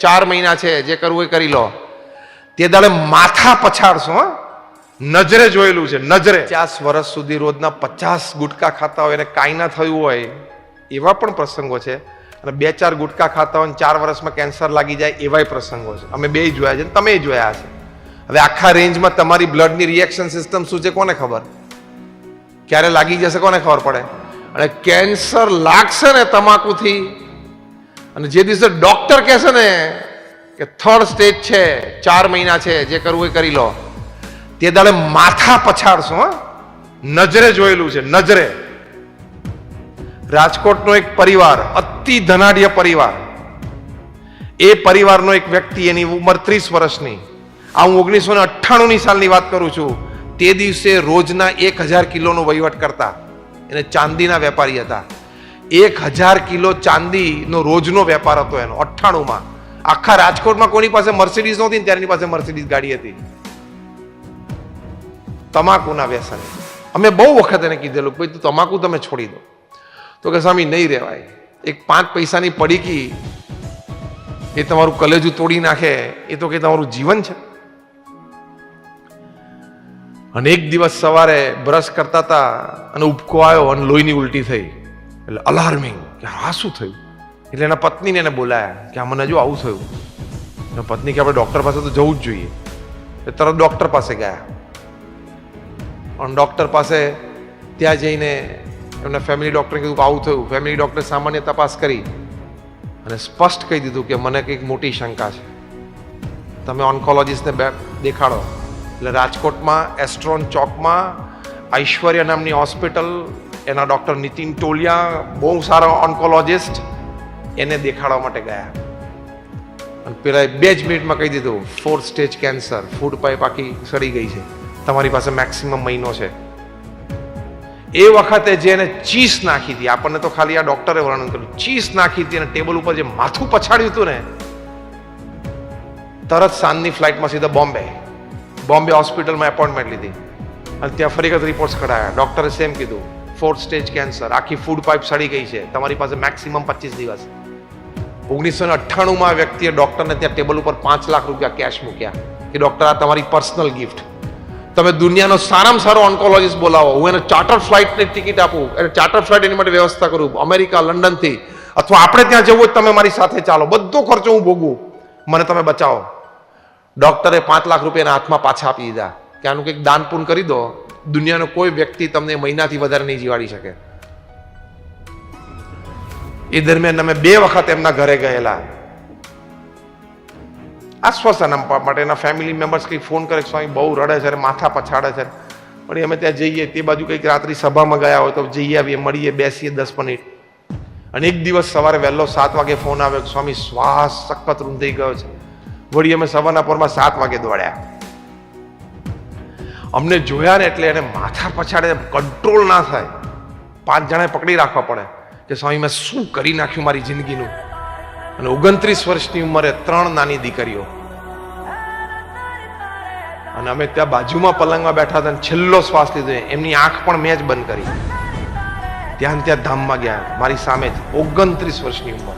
4 મહિના છે, જે કરવું એ કરી લો. તે દાડે માથા પછાડશો. નજરે જોયેલું છે, નજરે. 50 વર્ષ સુધી રોજના 50 ગુટકા ખાતા હોય અને કાંઈ ના થયું હોય એવા પણ પ્રસંગો છે, અને 2-4 ગુટકા ખાતા હોય 4 વર્ષમાં કેન્સર લાગી જાય એવાય પ્રસંગો છે. અમે બે જોયા છે, તમે જોયા હશે. હવે આખા રેન્જમાં તમારી બ્લડની રિએક્શન સિસ્ટમ શું છે કોને ખબર? ક્યારે લાગી જશે કોને ખબર પડે? અને કેન્સર લાગશે ને તમાકુથી, અને જે દિવસે ડોક્ટર કહેશે ને કે 3rd સ્ટેજ છે, 4 મહિના છે, જે કરવું એ કરી લો, તે દાડે માથા પછાડશો. નજરે જોયેલું છે, નજરે. રાજકોટનો એક પરિવાર, અતિ ધનાઢ્ય પરિવાર, એ પરિવારનો એક વ્યક્તિ, એની ઉંમર 30 વર્ષની, આ હું 1998ની સાલની વાત કરું છું, તે દિવસે રોજના 1000 કિલોનો વહીવટ કરતા. એને ચાંદીના વેપારી હતા. 1000 કિલો ચાંદીનો રોજનો વેપાર હતો એનો 98માં. આખા રાજકોટમાં કોની પાસે મર્સિડીઝ નહોતી, ત્યારે એની પાસે મર્સિડીઝ ગાડી હતી. તમાકુના વ્યસન. અમે બહુ વખત એને કીધેલું ભાઈ તું તમાકુ તમે છોડી દો. તો કે સ્વામી નહીં રહેવાય. એક 5 પૈસાની પડીકી એ તમારું કલેજું તોડી નાખે, એ તો કે તમારું જીવન છે. અને એક દિવસ સવારે બ્રશ કરતા હતા અને ઉપકો આવ્યો અને લોહીની ઉલટી થઈ. એટલે અલાર્મિંગ કે આ શું થયું? એટલે એના પત્નીને એને બોલાયા કે આ મને જો આવું થયું. પત્ની કે આપણે ડોક્ટર પાસે તો જવું જ જોઈએ. એ તરત ડોક્ટર પાસે ગયા. અને ડોક્ટર પાસે ત્યાં જઈને એમના ફેમિલી ડોક્ટરે કીધું કે આવું થયું. ફેમિલી ડોક્ટરે સામાન્ય તપાસ કરી અને સ્પષ્ટ કહી દીધું કે મને કંઈક મોટી શંકા છે, તમે ઓન્કોલોજીસ્ટને દેખાડો. એટલે રાજકોટમાં એસ્ટ્રોન ચોકમાં ઐશ્વર્યા નામની હોસ્પિટલ, એના ડૉક્ટર નીતિન ટોલિયા, બહુ સારા ઓન્કોલોજિસ્ટ, એને દેખાડવા માટે ગયા. અને પેલા 2 જ મિનિટમાં કહી દીધું 4th stage cancer, food pipe આખી સડી ગઈ છે, તમારી પાસે મેક્સિમમ મહિનો છે. એ વખતે જે એને ચીસ નાખી હતી, આપણને તો ખાલી આ ડોક્ટરે વર્ણન કર્યું, ચીસ નાખી હતી અને ટેબલ ઉપર જે માથું પછાડ્યું હતું ને, તરત સાંજની ફ્લાઇટમાં સીધા બોમ્બે હોસ્પિટલમાં એપોઇન્ટમેન્ટ લીધી અને ત્યાં ફરી વખત રિપોર્ટ્સ કઢાયા. ડોક્ટરે સેમ કીધું 4th સ્ટેજ કેન્સર, આખી ફૂડ પાઇપ સડી ગઈ છે, તમારી પાસે મેક્સિમમ 25 દિવસ. 1998માં વ્યક્તિએ ડોક્ટરને ત્યાં ટેબલ ઉપર 5 લાખ રૂપિયા કેશ મૂક્યા કે ડોક્ટર આ તમારી પર્સનલ ગિફ્ટ, તમે દુનિયાનો સારામાં સારો ઓન્કોલોજીસ્ટ બોલાવો, હું એને ચાર્ટર ફ્લાઇટની ટિકિટ આપું, એને ચાર્ટર ફ્લાઇટ એની માટે વ્યવસ્થા કરું, અમેરિકા, લંડનથી, અથવા આપણે ત્યાં જવું હોય તમે મારી સાથે ચાલો, બધો ખર્ચો હું ભોગવું, મને તમે બચાવો. ડોક્ટરે 5 લાખ રૂપિયાના હાથમાં પાછા આપી દીધા કે આનું કંઈક દાન પૂન કરી દો, દુનિયાનો કોઈ વ્યક્તિ તમને મહિનાથી વધારે નહીં જીવાડી શકે. એ દરમિયાન અમે 2 વખત એમના ઘરે ગયેલા આશ્વાસન આપવા માટે. એના ફેમિલી મેમ્બર્સ કંઈક ફોન કરે, સ્વામી બહુ રડે છે, માથા પછાડે છે, પણ અમે ત્યાં જઈએ, તે બાજુ કંઈક રાત્રિ સભામાં ગયા હોય તો જઈ આવીએ, મળીએ, બેસીએ 10 મિનિટ. અને એક દિવસ સવારે વહેલો 7 વાગે ફોન આવ્યો કે સ્વામી શ્વાસ સખત રૂંધાઈ ગયો છે. વળી અમે સવારના પોરમાં 7 વાગે દોડ્યા. અમને જોયા ને એટલે એને માથા પછાડે, કંટ્રોલ ના થાય. 5 જણાએ પકડી રાખવા પડે કે સ્વામી મેં શું કરી નાખ્યું મારી જિંદગીનું. અને 29 વર્ષની ઉંમરે 3 નાની દીકરીઓ. અને અમે ત્યાં બાજુમાં પલંગમાં બેઠા હતા, છેલ્લો શ્વાસ લીધો, એમની આંખ પણ મેં જ બંધ કરી. ત્યાં ધામમાં ગયા, મારી સામે જ 29 વર્ષની ઉંમર.